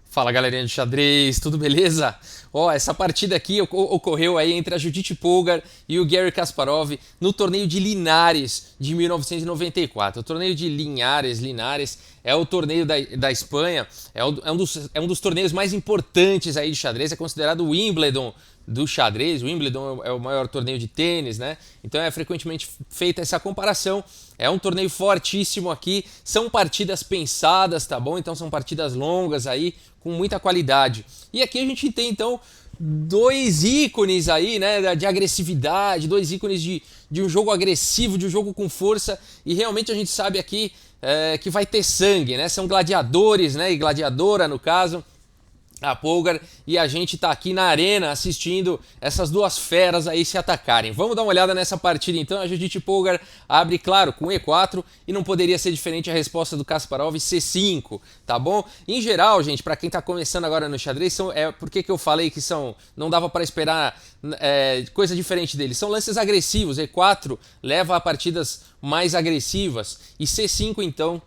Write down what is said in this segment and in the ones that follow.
Fala galerinha de xadrez, tudo beleza? Ó, essa partida aqui ocorreu aí entre a Judith Polgar e o Garry Kasparov no torneio de Linares de 1994. O torneio de Linares é o torneio da Espanha, é um dos torneios mais importantes aí de xadrez, é considerado o Wimbledon do xadrez. O Wimbledon é o maior torneio de tênis, né? Então é frequentemente feita essa comparação. É um torneio fortíssimo aqui, são partidas pensadas, tá bom? Então são partidas longas aí, com muita qualidade. E aqui a gente tem então dois ícones aí, né, de agressividade, dois ícones de um jogo agressivo, de um jogo com força, e realmente a gente sabe aqui que vai ter sangue, né? São gladiadores, né? E gladiadora no caso, a Polgar, e a gente tá aqui na arena assistindo essas duas feras aí se atacarem. Vamos dar uma olhada nessa partida então. A Judith Polgar abre, claro, com E4 e não poderia ser diferente a resposta do Kasparov, C5, tá bom? Em geral, gente, para quem tá começando agora no xadrez, por que eu falei que não dava para esperar coisa diferente deles? São lances agressivos. E4 leva a partidas mais agressivas e C5 então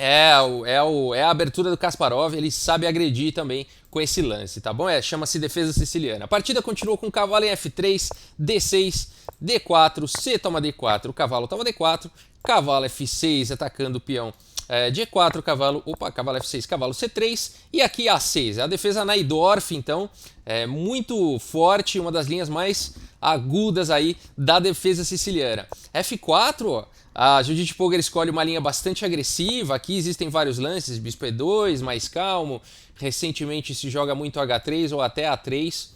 é a abertura do Kasparov, ele sabe agredir também com esse lance, tá bom? Chama-se defesa siciliana. A partida continuou com o cavalo em F3, D6, D4, C toma D4, o cavalo toma D4, cavalo F6 atacando o peão de E4, cavalo F6, cavalo C3 e aqui A6. A defesa Najdorf, então, é muito forte, uma das linhas mais agudas aí da defesa siciliana. F4, ó, a Judith Polgar escolhe uma linha bastante agressiva. Aqui existem vários lances, bispo E2, mais calmo. Recentemente se joga muito H3 ou até A3.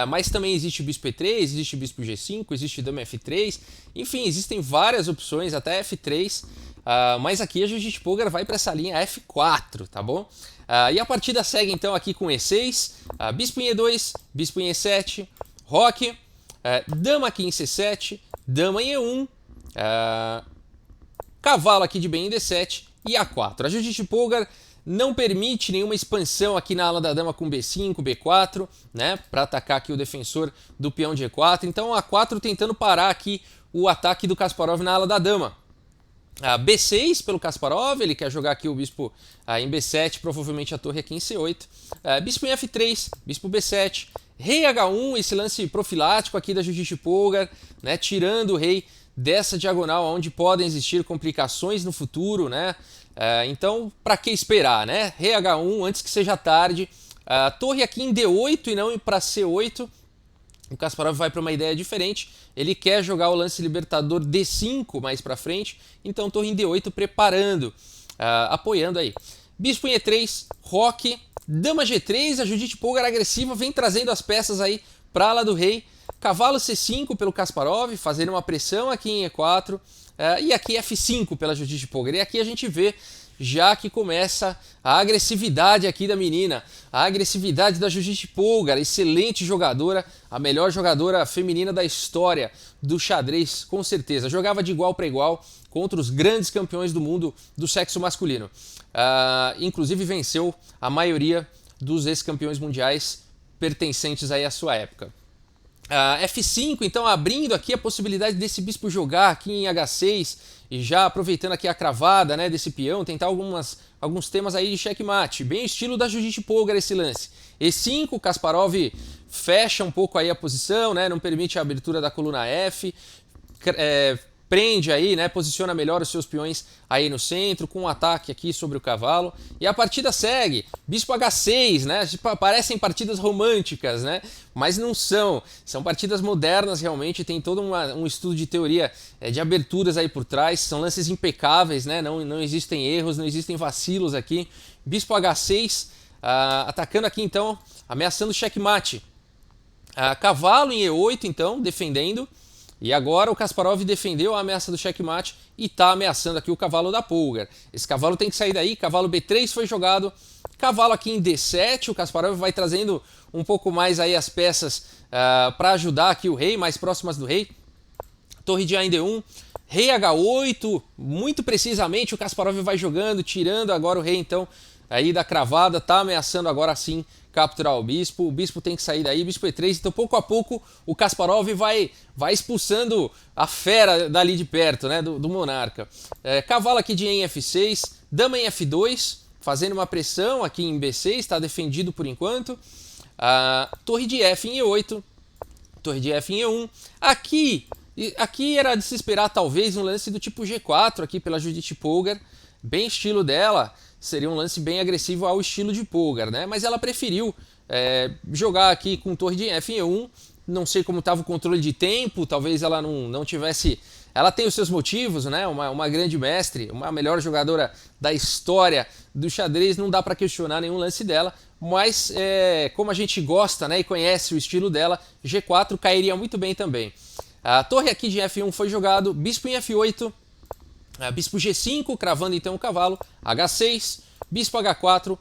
Mas também existe bispo E3, existe bispo G5, existe dama F3. Enfim, existem várias opções, até F3. Mas aqui a Judith Polgar vai para essa linha F4, tá bom? E a partida segue então aqui com E6, bispo em E2, bispo em E7, roque, dama aqui em C7, dama em E1, cavalo aqui de bem em D7 e A4. A Judith Polgar não permite nenhuma expansão aqui na ala da dama com B5, B4, né, para atacar aqui o defensor do peão de E4. Então A4 tentando parar aqui o ataque do Kasparov na ala da dama. B6 pelo Kasparov, ele quer jogar aqui o bispo em B7, provavelmente a torre aqui em C8. Bispo em F3, bispo B7, rei H1, esse lance profilático aqui da Judith Polgar, né, tirando o rei dessa diagonal onde podem existir complicações no futuro, né? Então, para que esperar, né? Rei H1 antes que seja tarde. Torre aqui em D8 e não para C8. O Kasparov vai para uma ideia diferente. Ele quer jogar o lance libertador D5 mais para frente. Então, torre em D8 preparando, apoiando aí. Bispo em E3, roque, dama G3. A Judith Polgar agressiva vem trazendo as peças aí para a ala do rei. Cavalo C5 pelo Kasparov, fazendo uma pressão aqui em E4. E aqui F5 pela Judith Polgar. E aqui a gente vê já que começa a agressividade aqui da menina. A agressividade da Judith Polgar, excelente jogadora, a melhor jogadora feminina da história do xadrez, com certeza. Jogava de igual para igual contra os grandes campeões do mundo do sexo masculino. Inclusive venceu a maioria dos ex-campeões mundiais pertencentes aí à sua época. F5, então abrindo aqui a possibilidade desse bispo jogar aqui em H6 e já aproveitando aqui a cravada, né, desse peão, tentar alguns temas aí de checkmate, bem estilo da Judith Polgar esse lance. E5, Kasparov fecha um pouco aí a posição, né, não permite a abertura da coluna F, prende aí, né, posiciona melhor os seus peões aí no centro, com um ataque aqui sobre o cavalo. E a partida segue, bispo H6, né, parecem partidas românticas, né, mas não são. São partidas modernas realmente, tem todo um estudo de teoria de aberturas aí por trás, são lances impecáveis, né, não existem erros, não existem vacilos aqui. Bispo H6, atacando aqui então, ameaçando checkmate. Cavalo em E8 então, defendendo. E agora o Kasparov defendeu a ameaça do checkmate e está ameaçando aqui o cavalo da Polgar. Esse cavalo tem que sair daí, cavalo B3 foi jogado, cavalo aqui em D7, o Kasparov vai trazendo um pouco mais aí as peças para ajudar aqui o rei, mais próximas do rei. Torre de A em D1, rei H8, muito precisamente o Kasparov vai jogando, tirando agora o rei então aí da cravada, tá ameaçando agora sim capturar o bispo tem que sair daí, bispo E3, então pouco a pouco o Kasparov vai expulsando a fera dali de perto, né, do monarca. Cavalo aqui de E em F6, dama em F2, fazendo uma pressão aqui em B6, está defendido por enquanto. Torre de F em E8, torre de F em E1. Aqui era de se esperar talvez um lance do tipo G4 aqui pela Judith Polgar, bem estilo dela, seria um lance bem agressivo ao estilo de Polgar, né? Mas ela preferiu jogar aqui com torre de F em E1, não sei como estava o controle de tempo, talvez ela não tivesse... Ela tem os seus motivos, né? Uma grande mestre, uma melhor jogadora da história do xadrez, não dá para questionar nenhum lance dela, mas como a gente gosta, né, e conhece o estilo dela, G4 cairia muito bem também. A torre aqui de F1 foi jogado, bispo em F8, bispo G5, cravando então o cavalo, H6, bispo H4,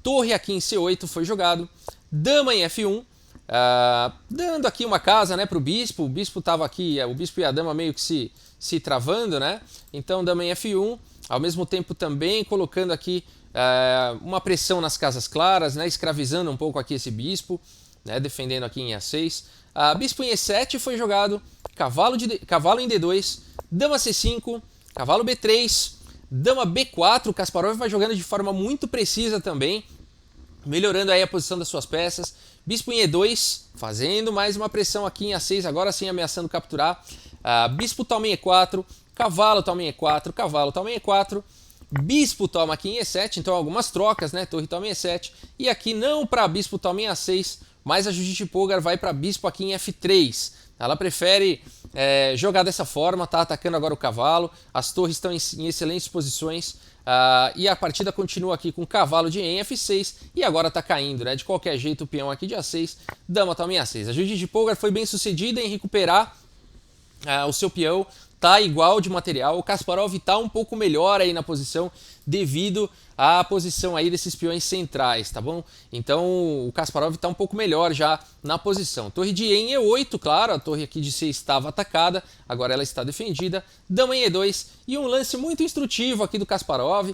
torre aqui em C8 foi jogado, dama em F1, dando aqui uma casa, né, para o bispo estava aqui, o bispo e a dama meio que se travando, né? Então dama em F1, ao mesmo tempo também colocando aqui uma pressão nas casas claras, né, escravizando um pouco aqui esse bispo, né, defendendo aqui em A6. Bispo em E7 foi jogado, cavalo em D2, dama C5, cavalo B3, dama B4, o Kasparov vai jogando de forma muito precisa também, melhorando aí a posição das suas peças. Bispo em E2, fazendo mais uma pressão aqui em A6, agora sim ameaçando capturar. Bispo toma em E4, cavalo toma em E4, cavalo toma em E4, bispo toma aqui em E7, então algumas trocas, né? Torre toma em E7, e aqui não para bispo toma em A6, mas a Judith Polgar vai para bispo aqui em F3. Ela prefere jogar dessa forma, tá atacando agora o cavalo, as torres estão em excelentes posições, e a partida continua aqui com cavalo de em F6 e agora está caindo, né? De qualquer jeito o peão aqui de A6, dama toma em A6. A Judith Polgar foi bem sucedida em recuperar o seu peão, tá igual de material, o Kasparov tá um pouco melhor aí na posição devido à posição aí desses peões centrais, tá bom? Então o Kasparov tá um pouco melhor já na posição. Torre de E em E8, claro, a torre aqui de C estava atacada, agora ela está defendida, dama em E2 e um lance muito instrutivo aqui do Kasparov,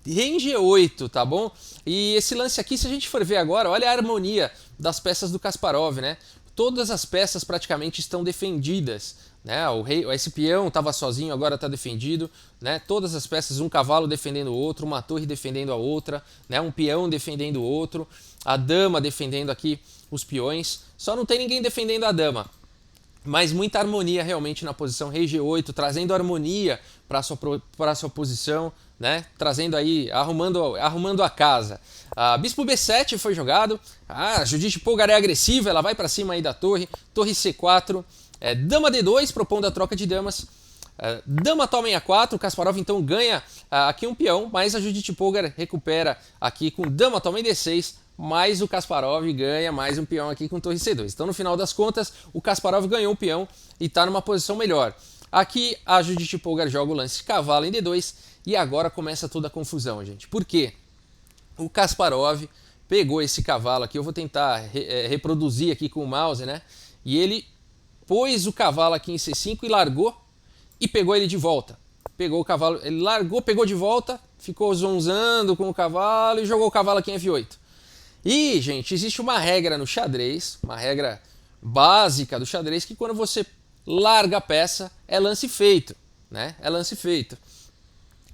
rei em G8, tá bom? E esse lance aqui, se a gente for ver agora, olha a harmonia das peças do Kasparov, né? Todas as peças praticamente estão defendidas, né? Esse peão estava sozinho, agora está defendido, né? Todas as peças, um cavalo defendendo o outro, uma torre defendendo a outra, né? Um peão defendendo o outro, a dama defendendo aqui os peões, só não tem ninguém defendendo a dama. Mas muita harmonia realmente na posição rei G8, trazendo harmonia para a sua posição, né? Trazendo aí, arrumando a casa. Bispo B7 foi jogado, a Judith Polgar é agressiva, ela vai para cima aí da torre, torre C4, dama D2, propondo a troca de damas, dama toma em A4, o Kasparov então ganha aqui um peão, mas a Judith Polgar recupera aqui com dama toma em D6, mas o Kasparov ganha mais um peão aqui com torre C2. Então no final das contas, o Kasparov ganhou um peão e está numa posição melhor. Aqui a Judith Polgar joga o lance cavalo em D2 e agora começa toda a confusão, gente. Por quê? O Kasparov pegou esse cavalo aqui, eu vou tentar reproduzir aqui com o mouse, né? E ele pôs o cavalo aqui em C5 e largou e pegou ele de volta. Pegou o cavalo, ele largou, pegou de volta, ficou zonzando com o cavalo e jogou o cavalo aqui em F8. E, gente, existe uma regra no xadrez, uma regra básica do xadrez, que quando você larga a peça é lance feito, né? É lance feito.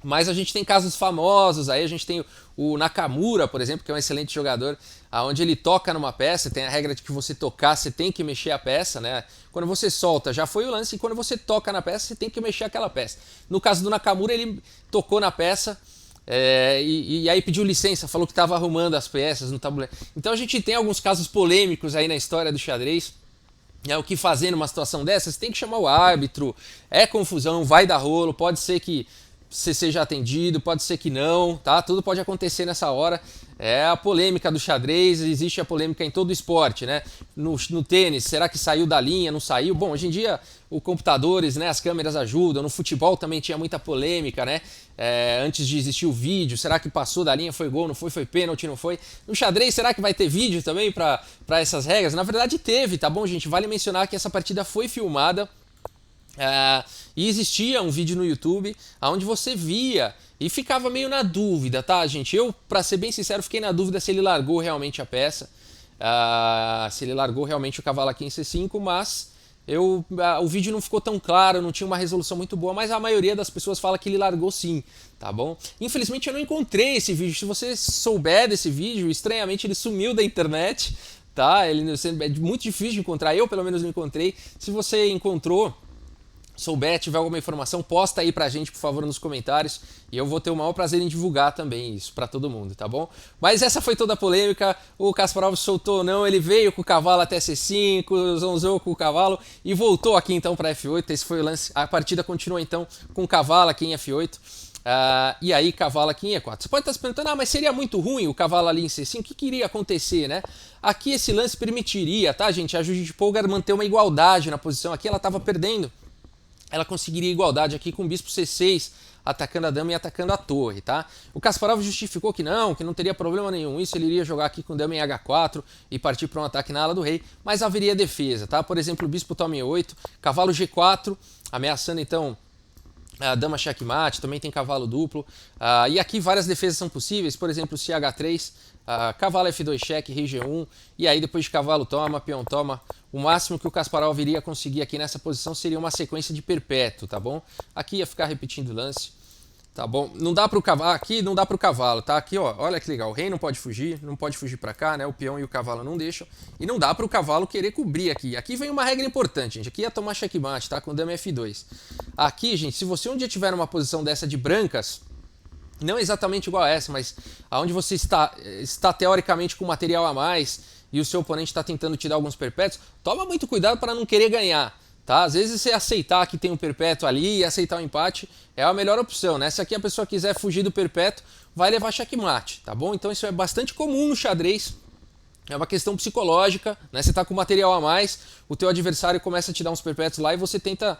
Mas a gente tem casos famosos aí, a gente tem o Nakamura, por exemplo, que é um excelente jogador, onde ele toca numa peça, tem a regra de que você tocar, você tem que mexer a peça, né? Quando você solta, já foi o lance, e quando você toca na peça, você tem que mexer aquela peça. No caso do Nakamura, ele tocou na peça, e aí pediu licença, falou que estava arrumando as peças no tabuleiro. Então a gente tem alguns casos polêmicos aí na história do xadrez. O que fazer numa situação dessas? Tem que chamar o árbitro, é confusão, vai dar rolo, pode ser que você seja atendido, pode ser que não, tá? Tudo pode acontecer nessa hora. É a polêmica do xadrez, existe a polêmica em todo o esporte, né? No tênis, será que saiu da linha, não saiu? Bom, hoje em dia os computadores, né, as câmeras ajudam. No futebol também tinha muita polêmica, né? Antes de existir o vídeo, será que passou da linha, foi gol, não foi pênalti, não foi? No xadrez, será que vai ter vídeo também para essas regras? Na verdade teve, tá bom, gente? Vale mencionar que essa partida foi filmada. E existia um vídeo no YouTube onde você via e ficava meio na dúvida, tá, gente? Eu, pra ser bem sincero, fiquei na dúvida se ele largou realmente a peça, se ele largou realmente o cavalo aqui em C5, mas O vídeo não ficou tão claro, não tinha uma resolução muito boa, mas a maioria das pessoas fala que ele largou sim, tá bom? Infelizmente eu não encontrei esse vídeo. Se você souber desse vídeo, estranhamente ele sumiu da internet, tá? Ele é muito difícil de encontrar, eu pelo menos não encontrei. Se você encontrou, souber, tiver alguma informação, posta aí pra gente, por favor, nos comentários, e eu vou ter o maior prazer em divulgar também isso pra todo mundo, tá bom? Mas essa foi toda a polêmica, o Kasparov soltou ou não, ele veio com o cavalo até C5, zonzou com o cavalo e voltou aqui então pra F8, esse foi o lance, a partida continua então com o cavalo aqui em F8, e aí cavalo aqui em E4. Você pode estar se perguntando, mas seria muito ruim o cavalo ali em C5, o que iria acontecer, né? Aqui esse lance permitiria, tá gente, a Judith Polgar manter uma igualdade na posição, aqui ela tava perdendo, ela conseguiria igualdade aqui com o bispo C6 atacando a dama e atacando a torre, tá? O Kasparov justificou que não teria problema nenhum, isso ele iria jogar aqui com dama em H4 e partir para um ataque na ala do rei, mas haveria defesa, tá? Por exemplo, o bispo toma em E8, cavalo G4, ameaçando então a dama checkmate, também tem cavalo duplo, e aqui várias defesas são possíveis, por exemplo, se H3, cavalo F2 cheque, rei G1, e aí depois de cavalo toma, peão toma, o máximo que o Kasparov iria conseguir aqui nessa posição seria uma sequência de perpétuo, tá bom? Aqui ia ficar repetindo o lance, tá bom? Não dá pro cavalo, aqui não dá pro cavalo, tá? Aqui, ó, olha que legal, o rei não pode fugir pra cá, né? O peão e o cavalo não deixam, e não dá pro cavalo querer cobrir aqui. Aqui vem uma regra importante, gente, aqui ia tomar checkmate, tá? Com dama F2. Aqui, gente, se você um dia tiver numa posição dessa de brancas, não exatamente igual a essa, mas aonde você está teoricamente com material a mais e o seu oponente está tentando te dar alguns perpétuos, toma muito cuidado para não querer ganhar, tá? Às vezes você aceitar que tem um perpétuo ali e aceitar o empate é a melhor opção, né? Se aqui a pessoa quiser fugir do perpétuo, vai levar checkmate, tá bom? Então isso é bastante comum no xadrez. É uma questão psicológica, né? Você tá com material a mais, o teu adversário começa a te dar uns perpétuos lá e você tenta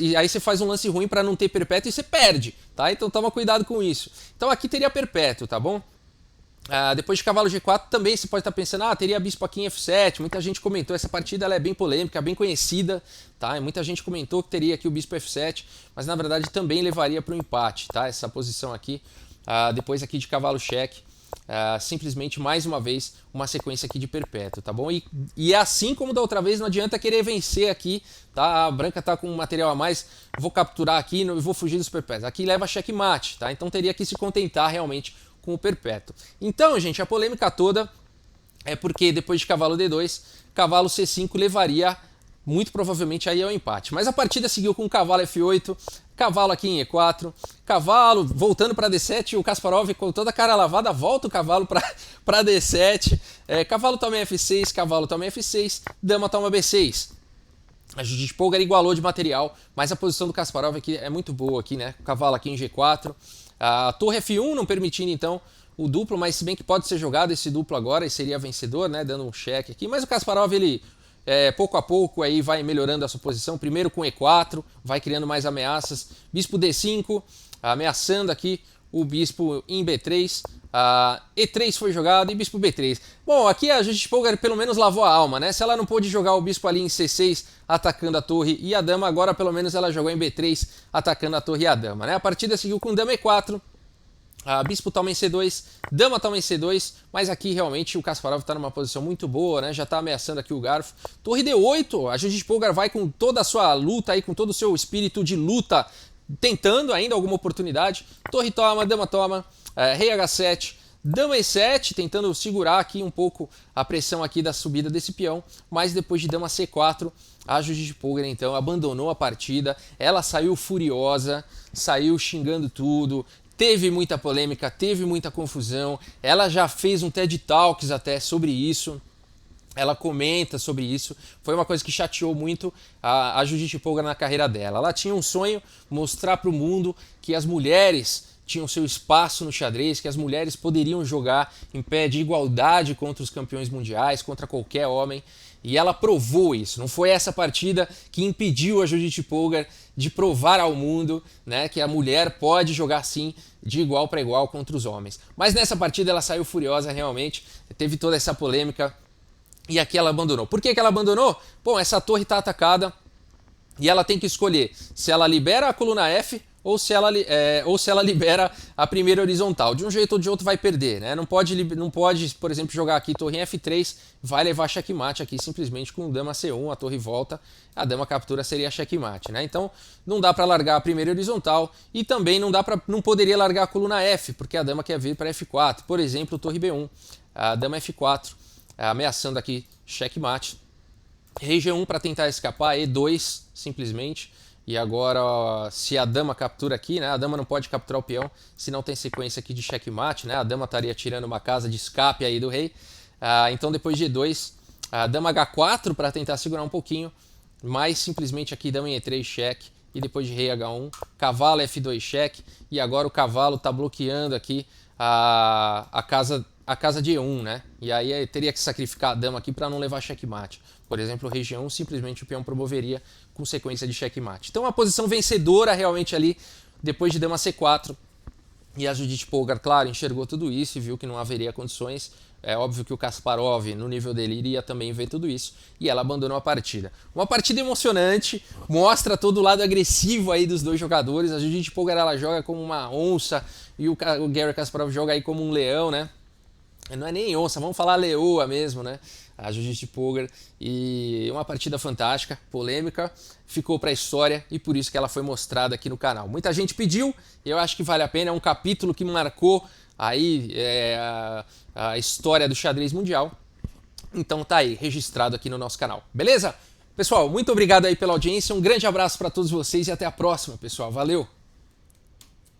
e aí você faz um lance ruim para não ter perpétuo e você perde, tá? Então toma cuidado com isso. Então aqui teria perpétuo, tá bom? Depois de cavalo G4 também você pode estar pensando, teria bispo aqui em F7, muita gente comentou, essa partida ela é bem polêmica, bem conhecida, tá? E muita gente comentou que teria aqui o bispo F7, mas na verdade também levaria para o empate, tá? Essa posição aqui, depois aqui de cavalo cheque, simplesmente mais uma vez uma sequência aqui de perpétuo, tá bom? E assim como da outra vez, não adianta querer vencer aqui, tá? A branca tá com um material a mais, vou capturar aqui e vou fugir dos perpétuos. Aqui leva checkmate, tá? Então teria que se contentar realmente com o perpétuo. Então, gente, a polêmica toda é porque depois de cavalo D2, cavalo C5 levaria muito provavelmente aí ao empate. Mas a partida seguiu com cavalo F8, cavalo aqui em E4, cavalo voltando para D7, o Kasparov com toda a cara lavada volta o cavalo para D7, cavalo toma F6, cavalo toma F6, dama toma B6. A Judith Polgar igualou de material, mas a posição do Kasparov aqui é muito boa aqui, né? Cavalo aqui em G4, a torre F1 não permitindo então o duplo, mas se bem que pode ser jogado esse duplo agora e seria vencedor, né? Dando um cheque aqui, mas o Kasparov ele pouco a pouco aí vai melhorando a sua posição, primeiro com E4, vai criando mais ameaças, bispo D5, ameaçando aqui o bispo em B3, E3 foi jogado e bispo B3. Bom, aqui a Judith Polgar pelo menos lavou a alma, né? Se ela não pôde jogar o bispo ali em C6 atacando a torre e a dama, agora pelo menos ela jogou em B3 atacando a torre e a dama, né? A partida seguiu com dama E4, bispo toma em C2, dama toma em C2, mas aqui realmente o Kasparov está numa posição muito boa, né? Já está ameaçando aqui o garfo. Torre D8, a Judith Polgar vai com toda a sua luta aí, com todo o seu espírito de luta, tentando ainda alguma oportunidade. Torre toma, dama toma, rei H7, dama E7, tentando segurar aqui um pouco a pressão aqui da subida desse peão, mas depois de dama C4, a Judith Polgar então abandonou a partida, ela saiu furiosa, saiu xingando tudo, teve muita polêmica, teve muita confusão, ela já fez um TED Talks até sobre isso, ela comenta sobre isso, foi uma coisa que chateou muito a Judith Polgar na carreira dela. Ela tinha um sonho, mostrar para o mundo que as mulheres tinham seu espaço no xadrez, que as mulheres poderiam jogar em pé de igualdade contra os campeões mundiais, contra qualquer homem, e ela provou isso. Não foi essa partida que impediu a Judith Polgar de provar ao mundo, né, que a mulher pode jogar sim de igual para igual contra os homens. Mas nessa partida ela saiu furiosa realmente, teve toda essa polêmica e aqui ela abandonou. Por que ela abandonou? Bom, essa torre está atacada e ela tem que escolher se ela libera a coluna F ou se ela libera a primeira horizontal. De um jeito ou de outro vai perder, né? Não pode, por exemplo, jogar aqui torre em F3, vai levar checkmate aqui simplesmente com dama C1, a torre volta, a dama captura seria checkmate, né? Então não dá para largar a primeira horizontal e também não poderia largar a coluna F, porque a dama quer vir para F4, por exemplo, torre B1, a dama F4, ameaçando aqui checkmate. Rei G1 para tentar escapar, E2 simplesmente. E agora, se a dama captura aqui, né? A dama não pode capturar o peão, se não tem sequência aqui de checkmate, né? A dama estaria tirando uma casa de escape aí do rei. Então depois de E2, a dama H4 para tentar segurar um pouquinho, mas simplesmente aqui dama em E3 cheque. E depois de rei H1, cavalo F2 cheque. E agora o cavalo está bloqueando aqui a casa de E1, né? E aí teria que sacrificar a dama aqui para não levar checkmate. Por exemplo, o rei G1, simplesmente o peão promoveria com sequência de checkmate. Então a posição vencedora realmente ali, depois de dama C4. E a Judith Polgar, claro, enxergou tudo isso e viu que não haveria condições. É óbvio que o Kasparov, no nível dele, iria também ver tudo isso. E ela abandonou a partida. Uma partida emocionante, mostra todo o lado agressivo aí dos dois jogadores. A Judith Polgar, ela joga como uma onça e o Garry Kasparov joga aí como um leão, né? Não é nem onça, vamos falar leoa mesmo, né? A Judith Polgar. E uma partida fantástica, polêmica, ficou para a história e por isso que ela foi mostrada aqui no canal. Muita gente pediu, eu acho que vale a pena, é um capítulo que marcou aí a história do xadrez mundial. Então tá aí, registrado aqui no nosso canal. Beleza? Pessoal, muito obrigado aí pela audiência, um grande abraço para todos vocês e até a próxima, pessoal. Valeu!